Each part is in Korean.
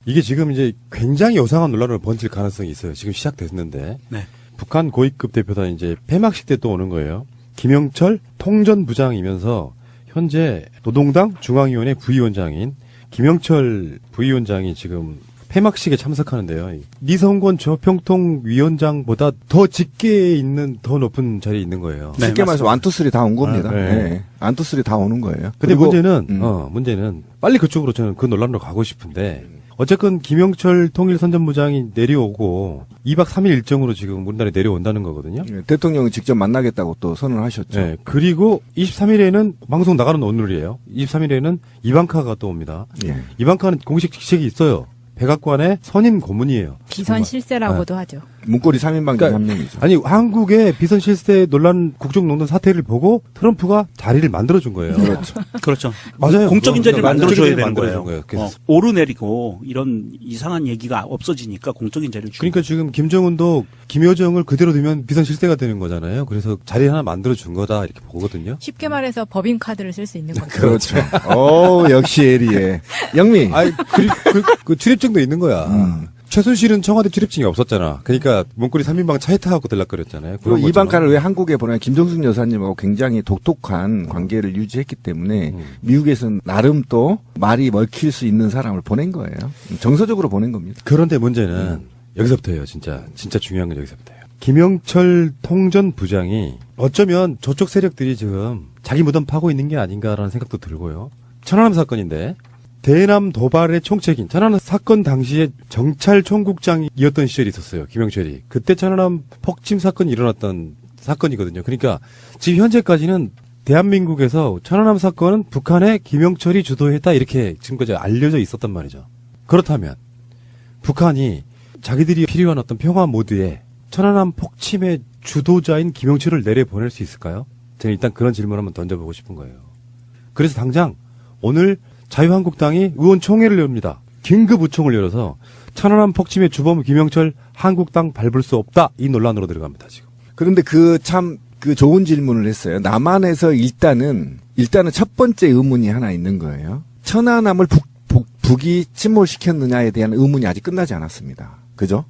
이게 지금 이제 굉장히 요상한 논란으로 번질 가능성이 있어요. 지금 시작됐는데. 네. 북한 고위급 대표단 이제 폐막식 때 또 오는 거예요. 김영철 통전부장이면서 현재 노동당 중앙위원회 부위원장인 김영철 부위원장이 지금 폐막식에 참석하는데요. 니성권 저평통위원장보다 더 직계에 있는 더 높은 자리에 있는 거예요. 네, 쉽게 말해서 완투쓰리 다 온 겁니다. 네. 네. 완투쓰리 다 오는 거예요. 근데 그리고, 문제는 빨리 그쪽으로 저는 그 논란으로 가고 싶은데 어쨌건 김영철 통일선전부장이 내려오고 2박 3일 일정으로 지금 우리나라에 내려온다는 거거든요. 네, 대통령이 직접 만나겠다고 또 선언하셨죠. 네. 그리고 23일에는 방송 나가는 오늘이에요. 23일에는 이방카가 또 옵니다. 예. 이방카는 공식 직책이 있어요. 백악관의 선임 고문이에요. 비선 실세라고도 하죠. 문고리 3인방 중에 한 명이죠. 아니 한국의 비선 실세 논란 국정농단 사태를 보고 트럼프가 자리를 만들어준 거예요. 그렇죠. 그렇죠. 맞아요. 공적인 자리를 만들어줘야 되는 만들어준 거예요. 그래서 오르내리고 이런 이상한 얘기가 없어지니까 공적인 자리를 주는 그러니까 지금 김정은도 김여정을 그대로 두면 비선 실세가 되는 거잖아요. 그래서 자리 하나 만들어준 거다 이렇게 보거든요. 쉽게 말해서 법인 카드를 쓸 수 있는 거죠. 그렇죠. 오, 역시 에리에. 영미. 아이 그 출입증도 있는 거야. 최순실은 청와대 출입증이 없었잖아. 그러니까 문고리 3인방 차에 타갖고 들락거렸잖아요. 그리고 이방카를 왜 한국에 보내 김정숙 여사님하고 굉장히 독특한 관계를 유지했기 때문에 미국에서는 나름 또 말이 먹힐 수 있는 사람을 보낸 거예요. 정서적으로 보낸 겁니다. 그런데 문제는 여기서부터예요. 진짜 중요한 건 여기서부터예요. 김영철 통전부장이 어쩌면 저쪽 세력들이 지금 자기 무덤 파고 있는 게 아닌가라는 생각도 들고요. 천안함 사건인데 대남 도발의 총책인 천안함 사건 당시에 정찰총국장이었던 시절이 있었어요. 김영철이. 그때 천안함 폭침 사건이 일어났던 사건이거든요. 그러니까 지금 현재까지는 대한민국에서 천안함 사건은 북한의 김영철이 주도했다 이렇게 지금까지 알려져 있었단 말이죠. 그렇다면 북한이 자기들이 필요한 어떤 평화 모드에 천안함 폭침의 주도자인 김영철을 내려보낼 수 있을까요? 저는 일단 그런 질문을 한번 던져보고 싶은 거예요. 그래서 당장 오늘 자유한국당이 의원총회를 엽니다. 긴급 의총을 열어서 천안함 폭침의 주범 김영철 한국당 밟을 수 없다 이 논란으로 들어갑니다. 지금. 그런데 그 좋은 질문을 했어요. 남한에서 일단은 첫 번째 의문이 하나 있는 거예요. 천안함을 북이 침몰시켰느냐에 대한 의문이 아직 끝나지 않았습니다. 그죠?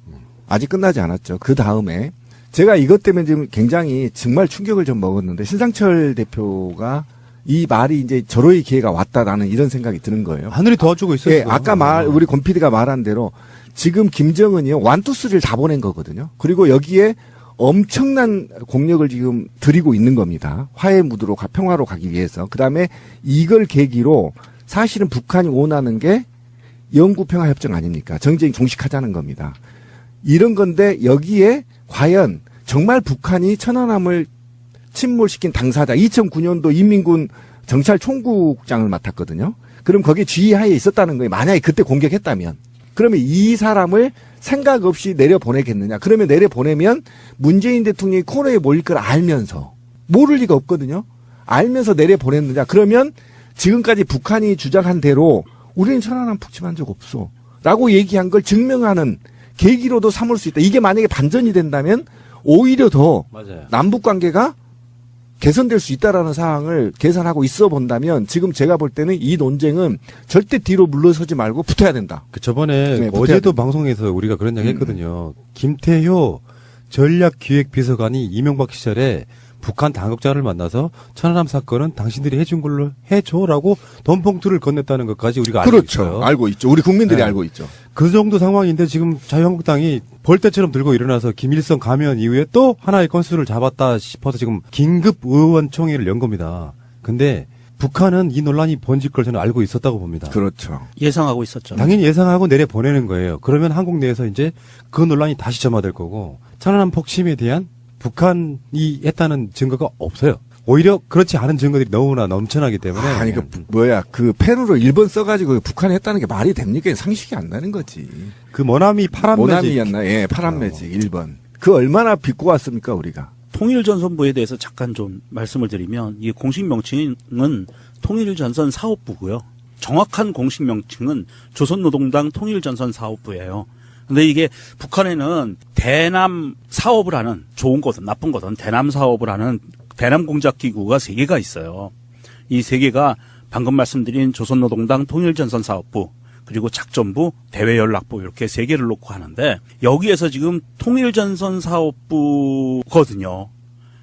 아직 끝나지 않았죠. 그 다음에 제가 이것 때문에 지금 굉장히 정말 충격을 좀 먹었는데 신상철 대표가 이 말이 이제 절호의 기회가 왔다라는 이런 생각이 드는 거예요. 하늘이 도와주고 있어요. 예, 아까 우리 권 PD가 말한 대로 지금 김정은이 완투쓰리를 다 보낸 거거든요. 그리고 여기에 엄청난 공력을 지금 들이고 있는 겁니다. 화해 무드로 평화로 가기 위해서. 그다음에 이걸 계기로 사실은 북한이 원하는 게 영구평화협정 아닙니까? 정쟁이 종식하자는 겁니다. 이런 건데 여기에 과연 정말 북한이 천안함을 침몰시킨 당사자 2009년도 인민군 정찰총국장을 맡았거든요. 그럼 거기에 지휘하에 있었다는 거예요. 만약에 그때 공격했다면. 그러면 이 사람을 생각 없이 내려보내겠느냐. 그러면 내려보내면 문재인 대통령이 코너에 몰릴 걸 알면서 모를 리가 없거든요. 알면서 내려보냈느냐. 그러면 지금까지 북한이 주장한 대로 우리는 천안함 폭침한 적 없어. 라고 얘기한 걸 증명하는 계기로도 삼을 수 있다. 이게 만약에 반전이 된다면 오히려 더 맞아요. 남북 관계가 개선될 수 있다라는 사항을 계산하고 있어 본다면 지금 제가 볼 때는 이 논쟁은 절대 뒤로 물러서지 말고 붙어야 된다. 그 저번에 네, 어제도 방송에서 우리가 그런 이야기 했거든요. 김태효 전략기획비서관이 이명박 시절에 북한 당국자를 만나서 천안함 사건은 당신들이 해준 걸로 해줘라고 돈 봉투를 건넸다는 것까지 우리가 알고 그렇죠. 있어요. 알고 있죠. 우리 국민들이 네. 알고 있죠. 그 정도 상황인데 지금 자유한국당이 벌떼처럼 들고 일어나서 김일성 가면 이후에 또 하나의 건수를 잡았다 싶어서 지금 긴급 의원총회를 연 겁니다. 근데 북한은 이 논란이 번질 걸 저는 알고 있었다고 봅니다. 그렇죠. 예상하고 있었죠. 당연히 예상하고 내려보내는 거예요. 그러면 한국 내에서 이제 그 논란이 다시 점화될 거고 천안함 폭침에 대한 북한이 했다는 증거가 없어요. 오히려 그렇지 않은 증거들이 너무나 넘쳐나기 때문에. 아니, 그 펜으로 1번 써가지고 북한이 했다는 게 말이 됩니까? 상식이 안 나는 거지. 그 모나미 파란 매직. 모나미였나? 예, 파란 매직 1번. 그 얼마나 빚고 왔습니까, 우리가? 통일전선부에 대해서 잠깐 좀 말씀을 드리면 이 공식 명칭은 통일전선 사업부고요. 정확한 공식 명칭은 조선노동당 통일전선사업부예요. 근데 이게 북한에는 대남 사업을 하는 좋은 거든 나쁜 거든 대남 사업을 하는 대남 공작기구가 3개가 있어요. 이 3개가 방금 말씀드린 조선노동당 통일전선사업부 그리고 작전부, 대외연락부 이렇게 3개를 놓고 하는데 여기에서 지금 통일전선 사업부거든요.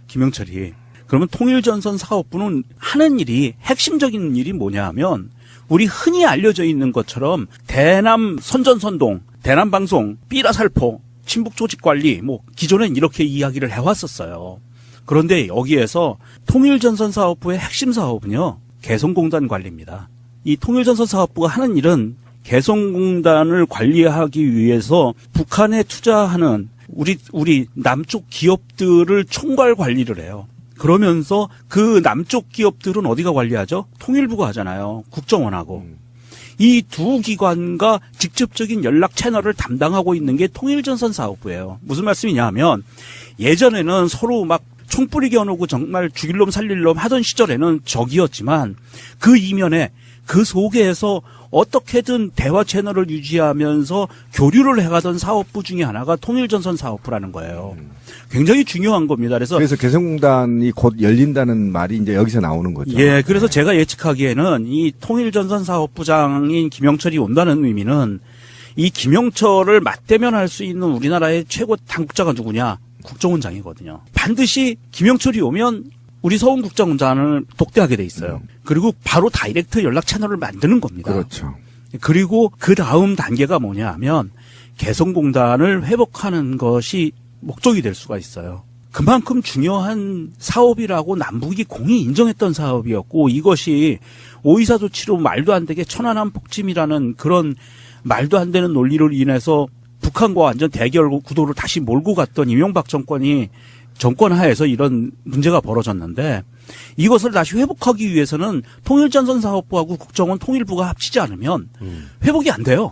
김영철이. 그러면 통일전선 사업부는 하는 일이 핵심적인 일이 뭐냐 하면 우리 흔히 알려져 있는 것처럼 대남 선전선동, 대남방송, 삐라살포, 친북조직관리 뭐 기존엔 이렇게 이야기를 해왔었어요. 그런데 여기에서 통일전선 사업부의 핵심 사업은요. 개성공단 관리입니다. 이 통일전선 사업부가 하는 일은 개성공단을 관리하기 위해서 북한에 투자하는 우리 남쪽 기업들을 총괄 관리를 해요. 그러면서 그 남쪽 기업들은 어디가 관리하죠? 통일부가 하잖아요. 국정원하고. 이 두 기관과 직접적인 연락 채널을 담당하고 있는 게 통일전선 사업부예요. 무슨 말씀이냐 하면 예전에는 서로 막 총뿌리 겨누고 정말 죽일 놈 살릴 놈 하던 시절에는 적이었지만 그 이면에 그 속에서 어떻게든 대화 채널을 유지하면서 교류를 해가던 사업부 중에 하나가 통일전선 사업부라는 거예요. 굉장히 중요한 겁니다. 그래서 개성공단이 곧 열린다는 말이 이제 여기서 나오는 거죠. 예, 그래서 제가 예측하기에는 이 통일전선 사업부장인 김영철이 온다는 의미는 이 김영철을 맞대면할 수 있는 우리나라의 최고 당국자가 누구냐? 국정원장이거든요. 반드시 김영철이 오면 우리 서훈 국정원장을 독대하게 돼 있어요. 그리고 바로 다이렉트 연락 채널을 만드는 겁니다. 그렇죠. 그리고 그 다음 단계가 뭐냐 하면 개성공단을 회복하는 것이 목적이 될 수가 있어요. 그만큼 중요한 사업이라고 남북이 공히 인정했던 사업이었고 이것이 오이사 조치로 말도 안 되게 천안함 폭침이라는 그런 말도 안 되는 논리로 인해서 북한과 완전 대결 구도를 다시 몰고 갔던 이명박 정권이 정권 하에서 이런 문제가 벌어졌는데 이것을 다시 회복하기 위해서는 통일전선 사업부하고 국정원 통일부가 합치지 않으면 회복이 안 돼요.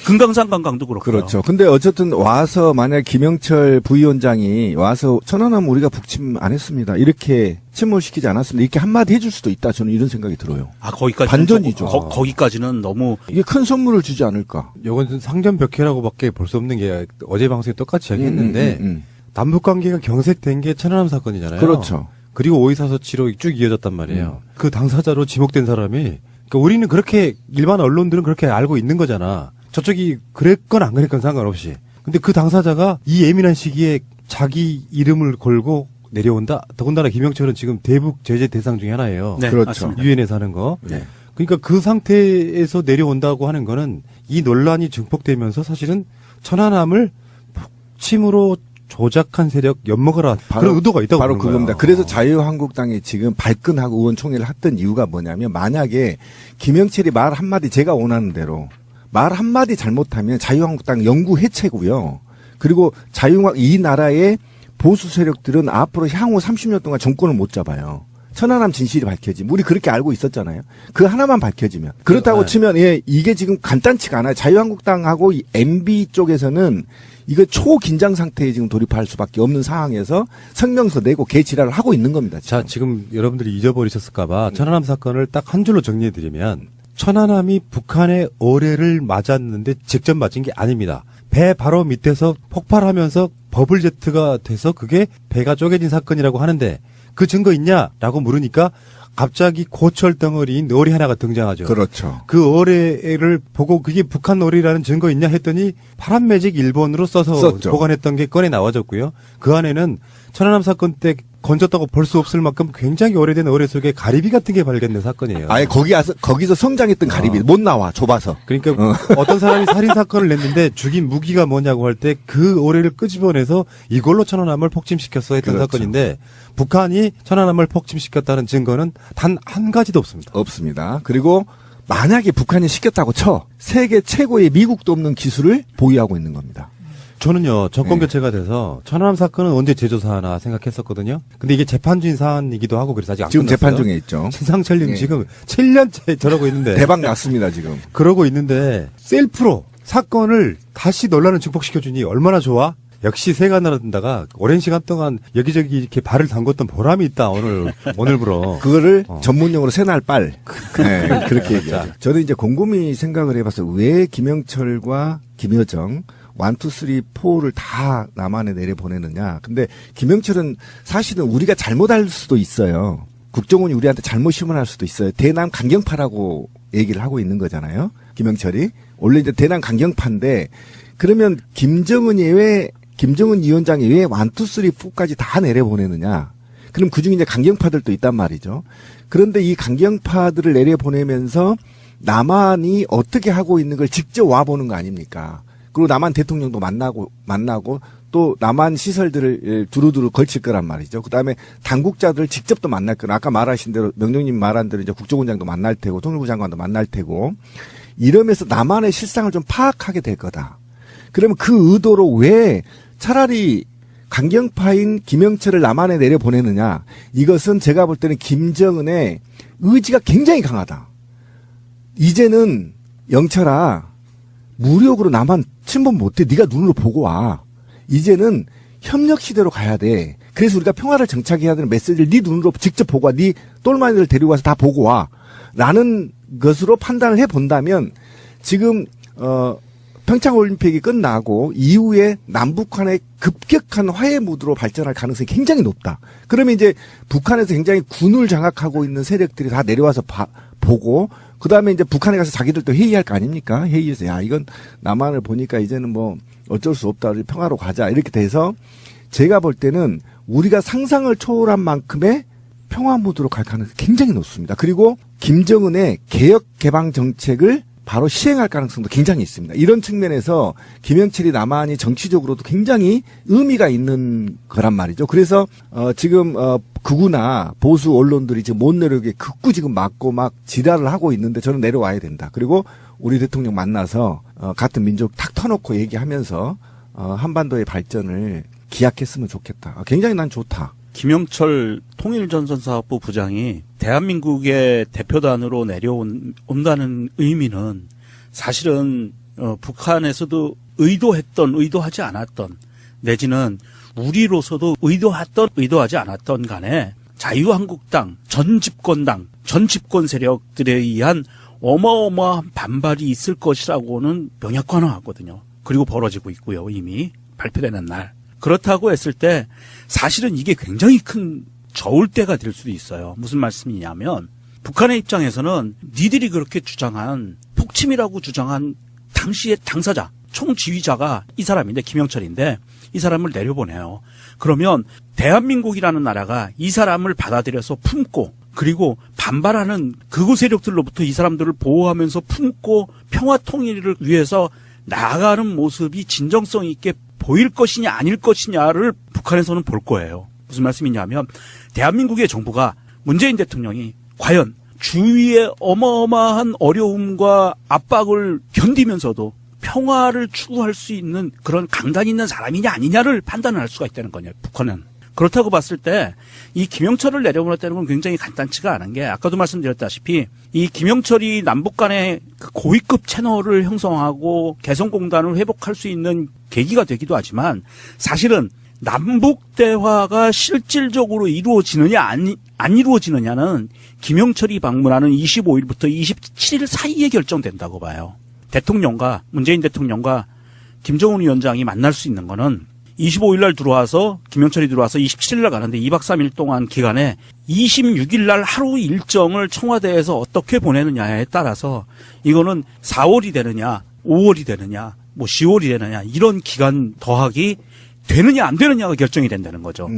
금강산 관광도 그렇고요. 그렇죠. 근데 어쨌든 와서 만약 김영철 부위원장이 와서 천안함 우리가 북침 안 했습니다. 이렇게 침몰시키지 않았습니다. 이렇게 한마디 해줄 수도 있다. 저는 이런 생각이 들어요. 아, 거기까지 반전이죠. 거기까지는 너무 이게 큰 선물을 주지 않을까. 이건 상전벽해라고밖에 볼 수 없는 게 어제 방송에 똑같이 이야기했는데 남북 관계가 경색된 게 천안함 사건이잖아요. 그렇죠. 그리고 오이사서치로 쭉 이어졌단 말이에요. 그 당사자로 지목된 사람이 그러니까 우리는 그렇게 일반 언론들은 그렇게 알고 있는 거잖아. 저쪽이 그랬건 안 그랬건 상관없이. 근데 그 당사자가 이 예민한 시기에 자기 이름을 걸고 내려온다. 더군다나 김영철은 지금 대북 제재 대상 중에 하나예요. 네, 그렇죠. 맞습니다. 유엔에서 하는 거. 네. 그러니까 그 상태에서 내려온다고 하는 거는 이 논란이 증폭되면서 사실은 천안함을 폭침으로 조작한 세력 엿먹어라. 그런 의도가 있다고 바로 보는 그겁니다. 거예요. 그래서 자유한국당이 지금 발끈하고 의원총회를 했던 이유가 뭐냐면 만약에 김영철이 말 한마디 제가 원하는 대로 말 한마디 잘못하면 자유한국당 영구 해체고요. 그리고 이 나라의 보수 세력들은 앞으로 향후 30년 동안 정권을 못 잡아요. 천안함 진실이 밝혀지면 우리 그렇게 알고 있었잖아요. 그 하나만 밝혀지면 그렇다고 네. 치면 예, 이게 지금 간단치가 않아요. 자유한국당하고 이 MB 쪽에서는 이거 초긴장 상태에 지금 돌입할 수밖에 없는 상황에서 성명서 내고 개지랄을 하고 있는 겁니다. 지금. 자, 지금 여러분들이 잊어버리셨을까봐 천안함 사건을 딱 한 줄로 정리해드리면 천안함이 북한의 어뢰를 맞았는데 직접 맞은 게 아닙니다. 배 바로 밑에서 폭발하면서 버블제트가 돼서 그게 배가 쪼개진 사건이라고 하는데 그 증거 있냐라고 물으니까 갑자기 고철 덩어리인 어뢰 하나가 등장하죠. 그렇죠. 그 어뢰를 보고 그게 북한 어뢰라는 증거 있냐 했더니 파란 매직 일본으로 써서 썼죠. 보관했던 게 꺼내 나와졌고요. 그 안에는 천안함 사건 때 건졌다고 볼 수 없을 만큼 굉장히 오래된 어뢰 속에 가리비 같은 게 발견된 사건이에요. 아예 거기서 성장했던 가리비 못 나와 좁아서. 그러니까 어떤 사람이 살인 사건을 냈는데 죽인 무기가 뭐냐고 할 때 그 어뢰를 끄집어내서 이걸로 천안함을 폭침시켰어 했던 그렇죠. 사건인데 북한이 천안함을 폭침시켰다는 증거는 단 한 가지도 없습니다. 없습니다. 그리고 만약에 북한이 시켰다고 쳐 세계 최고의 미국도 없는 기술을 보유하고 있는 겁니다. 저는요, 정권 교체가 돼서 천안함 사건은 언제 재조사하나 생각했었거든요. 근데 이게 재판 중인 사안이기도 하고 그래서 아직 안 지금 끝났어요. 재판 중에 있죠. 신상철님 예. 지금 7년째 저러고 있는데. 대박 났습니다 지금. 그러고 있는데 셀프로 사건을 다시 논란을 증폭시켜주니 얼마나 좋아? 역시 새가 날아든다가 오랜 시간 동안 여기저기 이렇게 발을 담궜던 보람이 있다 오늘부로. 그거를 전문용어로 새날 빨. 네, 그렇게 얘기하죠. 저는 이제 곰곰이 생각을 해봤어요. 왜 김영철과 김여정 1, 2, 3, 4를 다 남한에 내려보내느냐. 근데 김영철은 사실은 우리가 잘못할 수도 있어요. 국정원이 우리한테 잘못 심문할 수도 있어요. 대남 강경파라고 얘기를 하고 있는 거잖아요. 김영철이. 원래 이제 대남 강경파인데, 그러면 김정은 위원장이 왜 1, 2, 3, 4까지 다 내려보내느냐. 그럼 그 중에 이제 강경파들도 있단 말이죠. 그런데 이 강경파들을 내려보내면서 남한이 어떻게 하고 있는 걸 직접 와보는 거 아닙니까? 그리고 남한 대통령도 만나고 또 남한 시설들을 두루두루 걸칠 거란 말이죠. 그다음에 당국자들을 직접 또 만날 거라. 아까 말하신 대로 명령님 말한 대로 이제 국정원장도 만날 테고 통일부 장관도 만날 테고 이러면서 남한의 실상을 좀 파악하게 될 거다. 그러면 그 의도로 왜 차라리 강경파인 김영철을 남한에 내려보내느냐. 이것은 제가 볼 때는 김정은의 의지가 굉장히 강하다. 이제는 영철아 무력으로 남한 침범 못해. 네가 눈으로 보고 와. 이제는 협력 시대로 가야 돼. 그래서 우리가 평화를 정착해야 되는 메시지를 네 눈으로 직접 보고 와. 네 똘마니를 데리고 와서 다 보고 와. 라는 것으로 판단을 해본다면 지금 평창올림픽이 끝나고 이후에 남북한의 급격한 화해 무드로 발전할 가능성이 굉장히 높다. 그러면 이제 북한에서 굉장히 군을 장악하고 있는 세력들이 다 내려와서 보고 그다음에 이제 북한에 가서 자기들도 회의할 거 아닙니까? 회의에서 야 이건 남한을 보니까 이제는 뭐 어쩔 수 없다. 우리 평화로 가자. 이렇게 돼서 제가 볼 때는 우리가 상상을 초월한 만큼의 평화 무드로 갈 가능성이 굉장히 높습니다. 그리고 김정은의 개혁 개방 정책을 바로 시행할 가능성도 굉장히 있습니다. 이런 측면에서 김영철이 남한이 정치적으로도 굉장히 의미가 있는 거란 말이죠. 그래서 지금 극우나 보수 언론들이 지금 못 내려오게 극구 지금 막고 막 지랄을 하고 있는데 저는 내려와야 된다. 그리고 우리 대통령 만나서 같은 민족 탁 터놓고 얘기하면서 한반도의 발전을 기약했으면 좋겠다. 굉장히 난 좋다. 김영철 통일전선사업부 부장이 대한민국의 대표단으로 내려온다는 의미는 사실은 북한에서도 의도하지 않았던 내지는 우리로서도 의도하지 않았던 간에 자유한국당, 전 집권 세력들에 의한 어마어마한 반발이 있을 것이라고는 명약관화하거든요. 그리고 벌어지고 있고요. 이미 발표되는 날. 그렇다고 했을 때 사실은 이게 굉장히 큰 저울대가 될 수도 있어요. 무슨 말씀이냐면 북한의 입장에서는 니들이 그렇게 주장한 폭침이라고 주장한 당시의 당사자, 총지휘자가 이 사람인데 김영철인데 이 사람을 내려보내요. 그러면 대한민국이라는 나라가 이 사람을 받아들여서 품고 그리고 반발하는 극우 세력들로부터 이 사람들을 보호하면서 품고 평화 통일을 위해서 나아가는 모습이 진정성 있게 보일 것이냐 아닐 것이냐를 북한에서는 볼 거예요. 무슨 말씀이냐면 대한민국의 정부가 문재인 대통령이 과연 주위의 어마어마한 어려움과 압박을 견디면서도 평화를 추구할 수 있는 그런 강단 있는 사람이냐 아니냐를 판단을 할 수가 있다는 거냐 북한은. 그렇다고 봤을 때 이 김영철을 내려보냈다는 건 굉장히 간단치가 않은 게 아까도 말씀드렸다시피 이 김영철이 남북 간의 그 고위급 채널을 형성하고 개성공단을 회복할 수 있는 계기가 되기도 하지만 사실은 남북 대화가 실질적으로 이루어지느냐 안 이루어지느냐는 김영철이 방문하는 25일부터 27일 사이에 결정된다고 봐요. 대통령과 문재인 대통령과 김정은 위원장이 만날 수 있는 거는 25일 날 들어와서 김영철이 들어와서 27일 날 가는데 2박 3일 동안 기간에 26일 날 하루 일정을 청와대에서 어떻게 보내느냐에 따라서 이거는 4월이 되느냐 5월이 되느냐 뭐 10월이 되느냐 이런 기간 더하기 되느냐 안 되느냐가 결정이 된다는 거죠.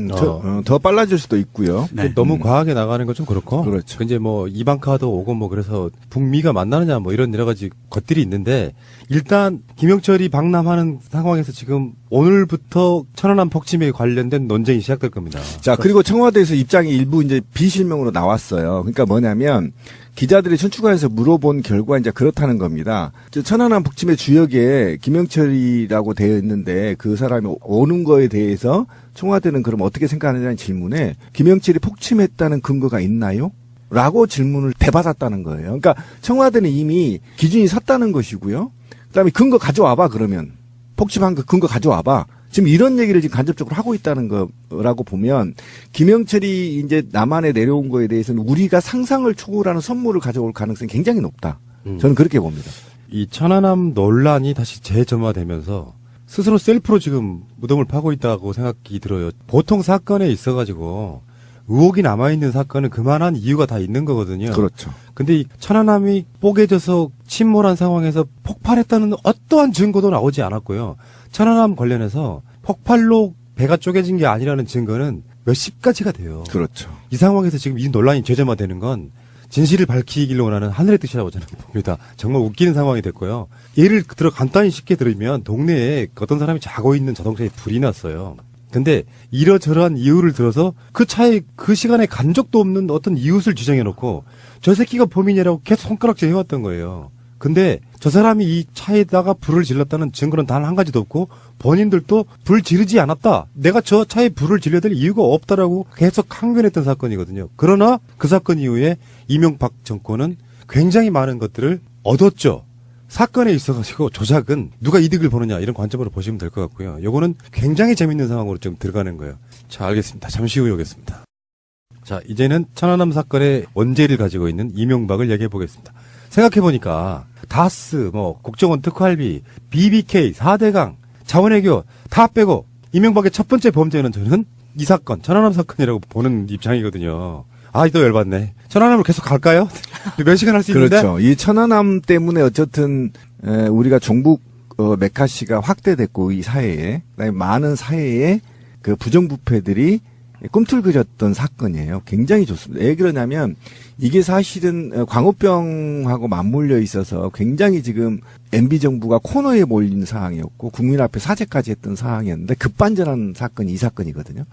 더 빨라질 수도 있고요. 네. 너무 과하게 나가는 건 좀 그렇고. 그렇죠. 이제 뭐 이방카도 오고 뭐 그래서 북미가 만나느냐 뭐 이런 여러 가지 것들이 있는데 일단 김영철이 방남하는 상황에서 지금 오늘부터 천안함 폭침에 관련된 논쟁이 시작될 겁니다. 자, 그리고 청와대에서 입장이 일부 이제 비실명으로 나왔어요. 그러니까 뭐냐면 기자들이 천추관에서 물어본 결과 이제 그렇다는 겁니다. 천안함 북침의 주역에 김영철이라고 되어 있는데 그 사람이 오는 거에 대해서 청와대는 그럼 어떻게 생각하느냐는 질문에 김영철이 폭침했다는 근거가 있나요? 라고 질문을 대받았다는 거예요. 그러니까 청와대는 이미 기준이 섰다는 것이고요. 그다음에 근거 가져와봐 그러면. 폭침한 그 근거 가져와봐. 지금 이런 얘기를 지금 간접적으로 하고 있다는 거라고 보면 김영철이 이제 남한에 내려온 거에 대해서는 우리가 상상을 초월하는 선물을 가져올 가능성이 굉장히 높다. 저는 그렇게 봅니다. 이 천안함 논란이 다시 재점화되면서 스스로 셀프로 지금 무덤을 파고 있다고 생각이 들어요. 보통 사건에 있어가지고 의혹이 남아있는 사건은 그만한 이유가 다 있는 거거든요. 그렇죠. 근데 이 천안함이 뽀개져서 침몰한 상황에서 폭발했다는 어떠한 증거도 나오지 않았고요. 천안함 관련해서 폭발로 배가 쪼개진 게 아니라는 증거는 몇십 가지가 돼요. 그렇죠. 이 상황에서 지금 이 논란이 죄점화되는 건 진실을 밝히기를 원하는 하늘의 뜻이라고 저는 봅니다. 정말 웃기는 상황이 됐고요. 예를 들어 간단히 쉽게 들으면 동네에 어떤 사람이 자고 있는 자동차에 불이 났어요. 근데 이러저러한 이유를 들어서 그 차에 그 시간에 간 적도 없는 어떤 이웃을 지정해놓고 저 새끼가 범인이라고 계속 손가락질 해왔던 거예요. 근데 저 사람이 이 차에다가 불을 질렀다는 증거는 단 한 가지도 없고 본인들도 불 지르지 않았다. 내가 저 차에 불을 질러야 될 이유가 없다라고 계속 항변했던 사건이거든요. 그러나 그 사건 이후에 이명박 정권은 굉장히 많은 것들을 얻었죠. 사건에 있어가지고 조작은 누가 이득을 보느냐 이런 관점으로 보시면 될 것 같고요. 요거는 굉장히 재밌는 상황으로 좀 들어가는 거예요. 자, 알겠습니다. 잠시 후에 오겠습니다. 자, 이제는 천안함 사건의 원죄를 가지고 있는 이명박을 얘기해 보겠습니다. 생각해보니까 다스, 국정원 특활비, BBK, 4대강, 자원외교 다 빼고 이명박의 첫 번째 범죄는 저는 이 사건, 천안함 사건이라고 보는 입장이거든요. 아, 또 열받네. 천안함을 계속 갈까요? 몇 시간 할 수 있는데? 그렇죠. 이 천안함 때문에 어쨌든 우리가 종북 메카시가 확대됐고 이 사회에 그다음에 많은 사회에 그 부정부패들이 꿈틀거렸던 사건이에요. 굉장히 좋습니다. 왜 그러냐면 이게 사실은 광우병하고 맞물려 있어서 굉장히 지금 MB 정부가 코너에 몰린 상황이었고 국민 앞에 사죄까지 했던 상황이었는데 급반전한 사건이 이 사건이거든요.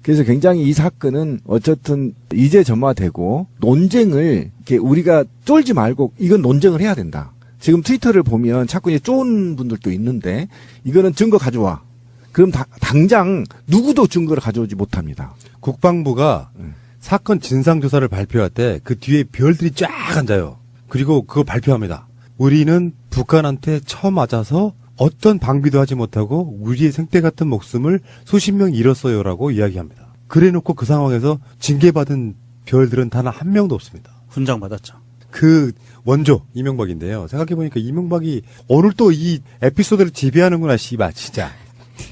그래서 굉장히 이 사건은 어쨌든 이제 점화되고 논쟁을 이렇게 우리가 쫄지 말고 이건 논쟁을 해야 된다. 지금 트위터를 보면 자꾸 이제 쫀 분들도 있는데 이거는 증거 가져와. 그럼 당장 누구도 증거를 가져오지 못합니다. 국방부가 사건 진상조사를 발표할 때 그 뒤에 별들이 쫙 앉아요. 그리고 그거 발표합니다. 우리는 북한한테 쳐맞아서 어떤 방비도 하지 못하고 우리의 생태 같은 목숨을 수십 명 잃었어요라고 이야기합니다. 그래놓고 그 상황에서 징계받은 별들은 단 한 명도 없습니다. 훈장 받았죠. 그 원조 이명박인데요. 생각해보니까 이명박이 오늘 또 이 에피소드를 지배하는구나. 씨발 진짜.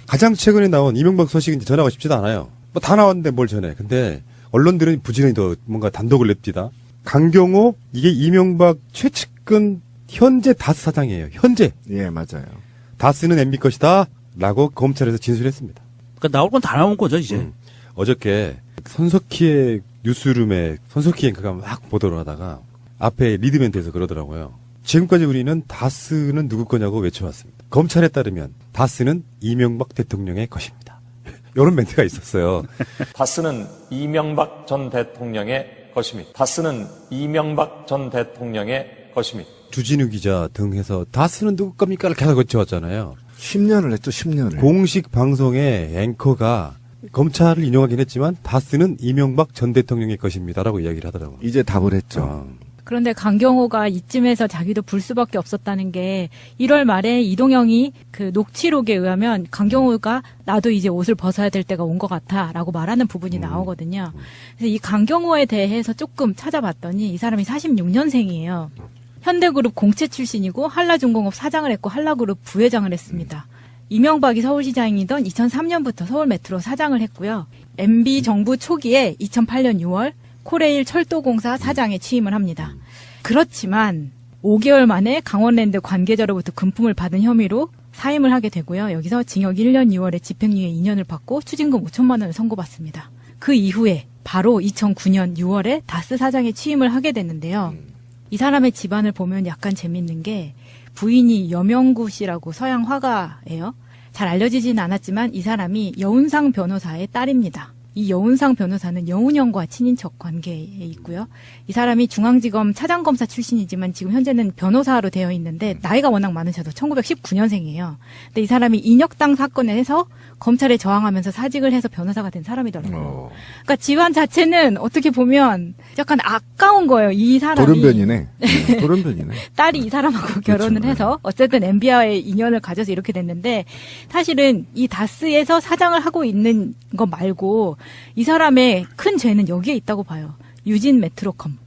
가장 최근에 나온 이명박 소식은 전하고 싶지도 않아요. 뭐 다 나왔는데 뭘 전해. 근데 언론들은 부지런히 더 뭔가 단독을 냅니다. 강경호 이게 이명박 최측근 현재 다스 사장이에요. 현재. 예, 맞아요. 다스는 MB 것이다 라고 검찰에서 진술했습니다. 그러니까 나올 건 다 나온 거죠 이제. 어저께 손석희의 뉴스룸에 손석희 앵커가 막 보도를 하다가 앞에 리드멘트에서 그러더라고요. 지금까지 우리는 다스는 누구 거냐고 외쳐왔습니다. 검찰에 따르면 다스는 이명박 대통령의 것입니다. 이런 멘트가 있었어요. 다스는 이명박 전 대통령의 것입니다. 다스는 이명박 전 대통령의 것입니다. 주진우 기자 등 해서 다스는 누구 겁니까를 계속 외쳐왔잖아요. 10년을 했죠, 10년을. 공식 방송의 앵커가 검찰을 인용하긴 했지만 다스는 이명박 전 대통령의 것입니다라고 이야기를 하더라고요. 이제 답을 했죠. 그런데 강경호가 이쯤에서 자기도 불 수밖에 없었다는 게 1월 말에 이동영이 그 녹취록에 의하면 강경호가 나도 이제 옷을 벗어야 될 때가 온 것 같아 라고 말하는 부분이 나오거든요. 그래서 이 강경호에 대해서 조금 찾아봤더니 이 사람이 46년생이에요. 현대그룹 공채 출신이고 한라중공업 사장을 했고 한라그룹 부회장을 했습니다. 이명박이 서울시장이던 2003년부터 서울메트로 사장을 했고요. MB 정부 초기에 2008년 6월 코레일 철도공사 사장에 취임을 합니다. 그렇지만 5개월 만에 강원랜드 관계자로부터 금품을 받은 혐의로 사임을 하게 되고요. 여기서 징역 1년 2월에 집행유예 2년을 받고 추징금 5천만 원을 선고받습니다. 그 이후에 바로 2009년 6월에 다스 사장에 취임을 하게 됐는데요. 이 사람의 집안을 보면 약간 재밌는 게 부인이 여명구 씨라고 서양 화가예요. 잘 알려지진 않았지만 이 사람이 여운상 변호사의 딸입니다. 이 여운상 변호사는 영운형과 친인척 관계에 있고요. 이 사람이 중앙지검 차장검사 출신이지만 지금 현재는 변호사로 되어 있는데 나이가 워낙 많으셔도 1919년생이에요. 근데 이 사람이 인혁당 사건에 해서 검찰에 저항하면서 사직을 해서 변호사가 된 사람이더라고요. 그러니까 집안 자체는 어떻게 보면 약간 아까운 거예요. 이 사람이. 돌연변이네. 돌연변이네. 딸이 이 사람하고 결혼을 그렇죠. 해서 어쨌든 MB와의 인연을 가져서 이렇게 됐는데 사실은 이 다스에서 사장을 하고 있는 거 말고 이 사람의 큰 죄는 여기에 있다고 봐요. 유진 메트로컴.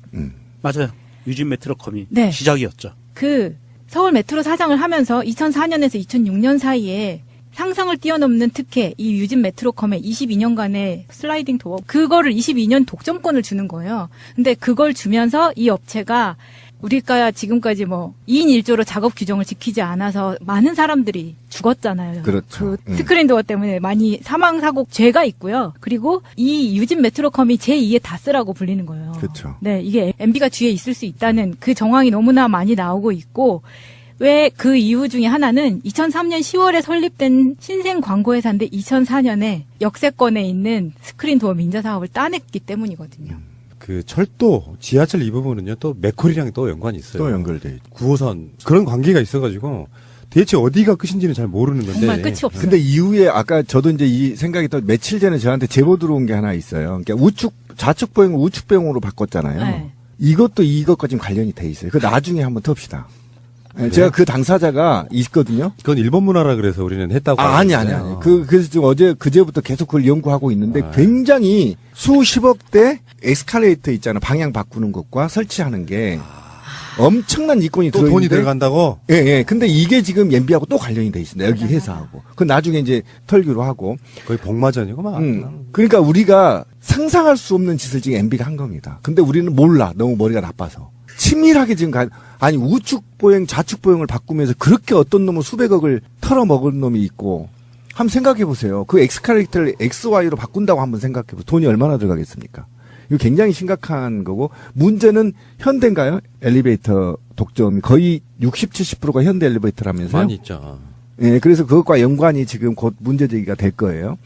맞아요. 유진 메트로컴이 네. 시작이었죠. 그 서울 메트로 사장을 하면서 2004년에서 2006년 사이에 상상을 뛰어넘는 특혜, 이 유진 메트로컴의 22년간의 슬라이딩 도어, 그거를 22년 독점권을 주는 거예요. 근데 그걸 주면서 이 업체가 우리가 지금까지 2인 1조로 작업 규정을 지키지 않아서 많은 사람들이 죽었잖아요. 그렇죠. 그 스크린 도어 때문에 많이 사망 사고 죄가 있고요. 그리고 이 유진 메트로컴이 제2의 다스라고 불리는 거예요. 그렇죠. 네, 이게 MB가 뒤에 있을 수 있다는 그 정황이 너무나 많이 나오고 있고, 왜 그 이유 중에 하나는 2003년 10월에 설립된 신생 광고회사인데 2004년에 역세권에 있는 스크린 도어 민자 사업을 따냈기 때문이거든요. 그 철도, 지하철 이 부분은요, 또 맥콜이랑 또 연관이 있어요. 또 연결돼 있죠. 9호선. 그런 관계가 있어가지고, 대체 어디가 끝인지는 잘 모르는 건데. 정말 끝이 없어요. 근데 이후에 아까 저도 이제 이 생각이 또 며칠 전에 저한테 제보 들어온 게 하나 있어요. 그러니까 좌측 보행을 우측 보행으로 바꿨잖아요. 네. 이것도 이것과 지금 관련이 돼 있어요. 그 나중에 한번 텁시다. 제가 그 당사자가 있거든요. 그건 일본 문화라 그래서 우리는 했다고. 아니. 하잖아요. 그래서 지금 그제부터 계속 그걸 연구하고 있는데 굉장히 수십억대 에스컬레이터 있잖아. 방향 바꾸는 것과 설치하는 게 엄청난 이권이 또 들어있는데. 돈이 들어간다고? 예. 근데 이게 지금 MB하고 또 관련이 돼 있습니다. 여기 회사하고. 그 나중에 이제 털기로 하고. 거의 복마전이고 막. 그러니까 우리가 상상할 수 없는 짓을 지금 MB가 한 겁니다. 근데 우리는 몰라. 너무 머리가 나빠서. 치밀하게 지금 아니 우측 보행 좌측 보행을 바꾸면서 그렇게 어떤 놈은 수백억을 털어먹은 놈이 있고 한번 생각해 보세요. 그 엑스컬레이터를 XY로 바꾼다고 한번 생각해 보세요. 돈이 얼마나 들어가겠습니까? 이거 굉장히 심각한 거고 문제는 현대인가요? 엘리베이터 독점이 거의 60, 70%가 현대 엘리베이터라면서요? 많이 있죠. 예, 그래서 그것과 연관이 지금 곧 문제 제기가 될 거예요.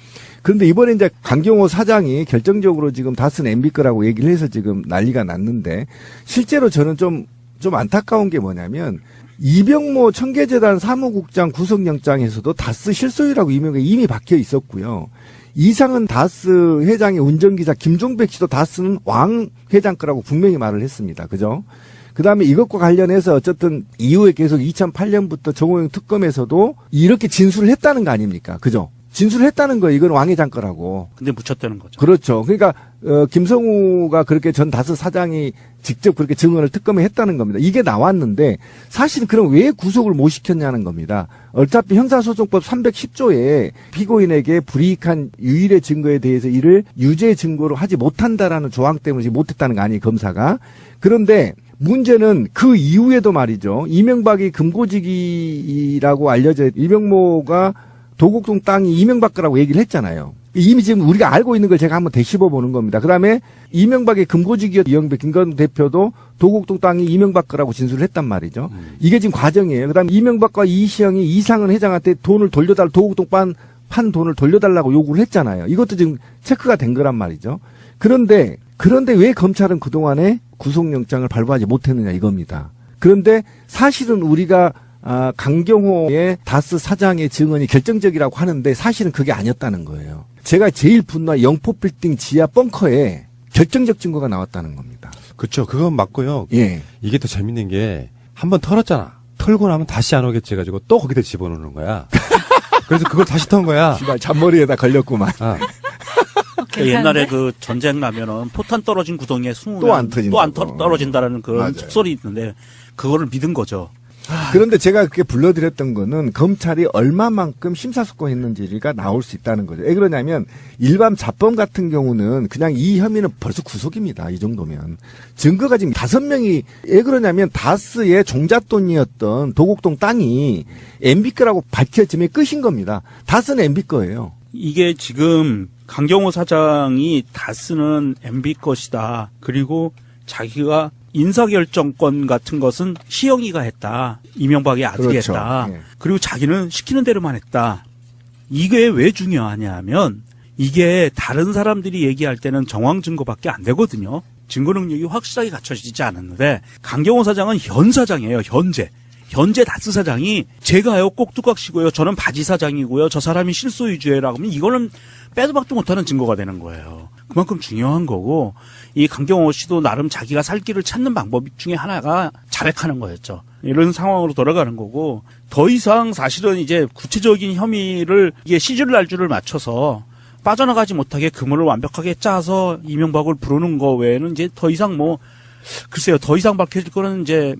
그런데 이번에 이제 강경호 사장이 결정적으로 지금 다스는 MB 거라고 얘기를 해서 지금 난리가 났는데 실제로 저는 좀 안타까운 게 뭐냐면 이병모 청계재단 사무국장 구속영장에서도 다스 실소유라고 이미 박혀 있었고요. 이상은 다스 회장의 운전기사 김종백 씨도 다스는 왕 회장 거라고 분명히 말을 했습니다. 그죠? 그 다음에 이것과 관련해서 어쨌든 이후에 계속 2008년부터 정호영 특검에서도 이렇게 진술을 했다는 거 아닙니까? 그죠? 진술을 했다는 거예요. 이건 왕 회장 거라고. 근데 묻혔다는 거죠. 그렇죠. 그러니까 김성우가 그렇게 전 다스 사장이 직접 그렇게 증언을 특검에 했다는 겁니다. 이게 나왔는데 사실은 그럼 왜 구속을 못 시켰냐는 겁니다. 어차피 형사소송법 310조에 피고인에게 불이익한 유일의 증거에 대해서 이를 유죄 증거로 하지 못한다라는 조항 때문에 못했다는 거 아니에요, 검사가. 그런데 문제는 그 이후에도 말이죠. 이명박이 금고지기라고 알려져 이병모가 도곡동 땅이 이명박 거라고 얘기를 했잖아요. 이미 지금 우리가 알고 있는 걸 제가 한번 되씹어 보는 겁니다. 그다음에 이명박의 금고지기였던 이영배 김건 대표도 도곡동 땅이 이명박 거라고 진술을 했단 말이죠. 이게 지금 과정이에요. 그다음에 이명박과 이시영이 이상은 회장한테 돈을 도곡동 판 돈을 돌려달라고 요구를 했잖아요. 이것도 지금 체크가 된 거란 말이죠. 그런데 왜 검찰은 그동안에 구속영장을 발부하지 못했느냐 이겁니다. 그런데 사실은 우리가 강경호의 다스 사장의 증언이 결정적이라고 하는데 사실은 그게 아니었다는 거예요. 제가 제일 분노한 영포빌딩 지하 벙커에 결정적 증거가 나왔다는 겁니다. 그렇죠. 그건 맞고요. 예. 이게 더 재밌는 게 한 번 털었잖아. 털고 나면 다시 안 오겠지 해가지고 또 거기다 집어넣는 거야. 그래서 그걸 다시 턴 거야. 씨발 잔머리에다 걸렸구만. 아, 옛날에 그 전쟁 나면은 포탄 떨어진 구덩이에 숨으면 또안 터진다고. 또 안 떨어진다라는 그런 맞아요. 속설이 있는데 그거를 믿은 거죠. 그런데 제가 그렇게 불러드렸던 거는 검찰이 얼마만큼 심사숙고했는지가 나올 수 있다는 거죠. 왜 그러냐면 일반 자범 같은 경우는 그냥 이 혐의는 벌써 구속입니다. 이 정도면. 증거가 지금 5명이 왜 그러냐면 다스의 종잣돈이었던 도곡동 땅이 MB 거라고 밝혀지면 끝인 겁니다. 다스는 MB 거예요. 이게 지금 강경호 사장이 다스는 MB 것이다. 그리고 자기가 인사결정권 같은 것은 시영이가 했다. 이명박의 아들이 그렇죠. 했다. 예. 그리고 자기는 시키는 대로만 했다. 이게 왜 중요하냐면 이게 다른 사람들이 얘기할 때는 정황 증거밖에 안 되거든요. 증거 능력이 확실하게 갖춰지지 않았는데 강경호 사장은 현 사장이에요. 현재 다스 사장이 제가요 꼭두각시고요. 저는 바지 사장이고요. 저 사람이 실소유주예라고 하면 이거는 빼도 박도 못하는 증거가 되는 거예요. 그만큼 중요한 거고 이 강경호 씨도 나름 자기가 살 길을 찾는 방법 중에 하나가 자백하는 거였죠. 이런 상황으로 돌아가는 거고 더 이상 사실은 이제 구체적인 혐의를 이게 시줄 날줄을 맞춰서 빠져나가지 못하게 그물을 완벽하게 짜서 이명박을 부르는 거 외에는 이제 더 이상 글쎄요 더 이상 밝혀질 거는 이제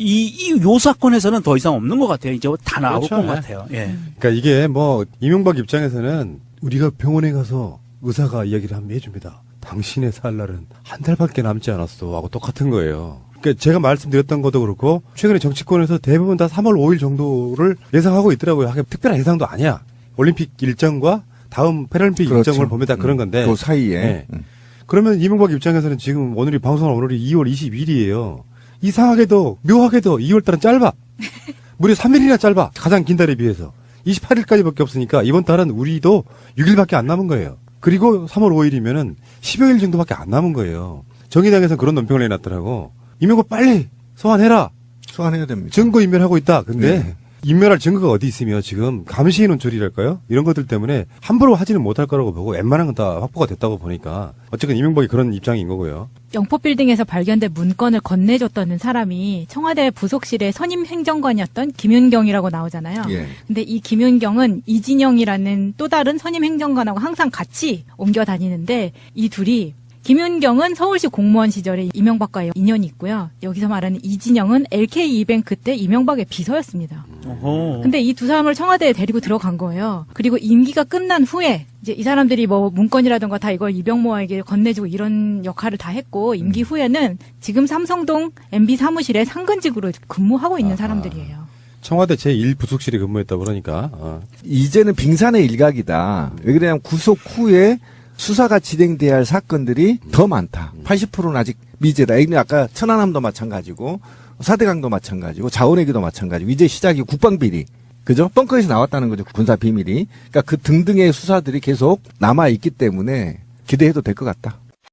요 사건에서는 더 이상 없는 것 같아요. 이제 다 나올 그렇죠. 것 네. 같아요. 예. 그러니까 이게 뭐 이명박 입장에서는 우리가 병원에 가서 의사가 이야기를 한번 해줍니다. 당신의 살 날은 한 달밖에 남지 않았어 하고 똑같은 거예요. 그러니까 제가 말씀드렸던 것도 그렇고 최근에 정치권에서 대부분 다 3월 5일 정도를 예상하고 있더라고요. 하긴 특별한 예상도 아니야. 올림픽 일정과 다음 패럴림픽 그렇죠. 일정을 보면 다 그런 건데. 그 사이에. 네. 그러면 이명박 입장에서는 지금 오늘이 방송한 오늘이 2월 22일이에요. 이상하게도 묘하게도 2월 달은 짧아. 무려 3일이나 짧아. 가장 긴 달에 비해서. 28일까지밖에 없으니까 이번 달은 우리도 6일밖에 안 남은 거예요. 그리고 3월 5일이면은 10여일 정도밖에 안 남은 거예요. 정의당에서는 그런 논평을 내놨더라고. 이명박 빨리 소환해라. 소환해야 됩니다. 증거 인멸하고 있다. 근데 네. 인멸할 증거가 어디 있으며 지금 감시인 논조리랄까요? 이런 것들 때문에 함부로 하지는 못할 거라고 보고 웬만한 건 다 확보가 됐다고 보니까 어쨌든 이명박이 그런 입장인 거고요. 영포빌딩에서 발견된 문건을 건네줬던 사람이 청와대 부속실의 선임 행정관이었던 김윤경이라고 나오잖아요. 예. 근데 이 김윤경은 이진영이라는 또 다른 선임 행정관하고 항상 같이 옮겨 다니는데 이 둘이 김윤경은 서울시 공무원 시절에 이명박과의 인연이 있고요. 여기서 말하는 이진영은 LK 이뱅크 때 이명박의 비서였습니다. 어허. 근데 이 두 사람을 청와대에 데리고 들어간 거예요. 그리고 임기가 끝난 후에 이제 이 사람들이 뭐 문건이라든가 다 이걸 이병모에게 건네주고 이런 역할을 다 했고 임기 후에는 지금 삼성동 MB 사무실에 상근직으로 근무하고 있는 사람들이에요. 청와대 제1부속실에 근무했다 그러니까. 이제는 빙산의 일각이다. 왜 그러냐면 구속 후에 수사가 진행돼야 할 사건들이 더 많다. 80%는 아직 미제다. 이게 아까 천안함도 마찬가지고 사대강도 마찬가지고 자원외교도 마찬가지고 이제 시작이 국방비리. 그죠? 벙커에서 나왔다는 거죠. 군사 비밀이. 그러니까 그 등등의 수사들이 계속 남아 있기 때문에 기대해도 될 것 같다.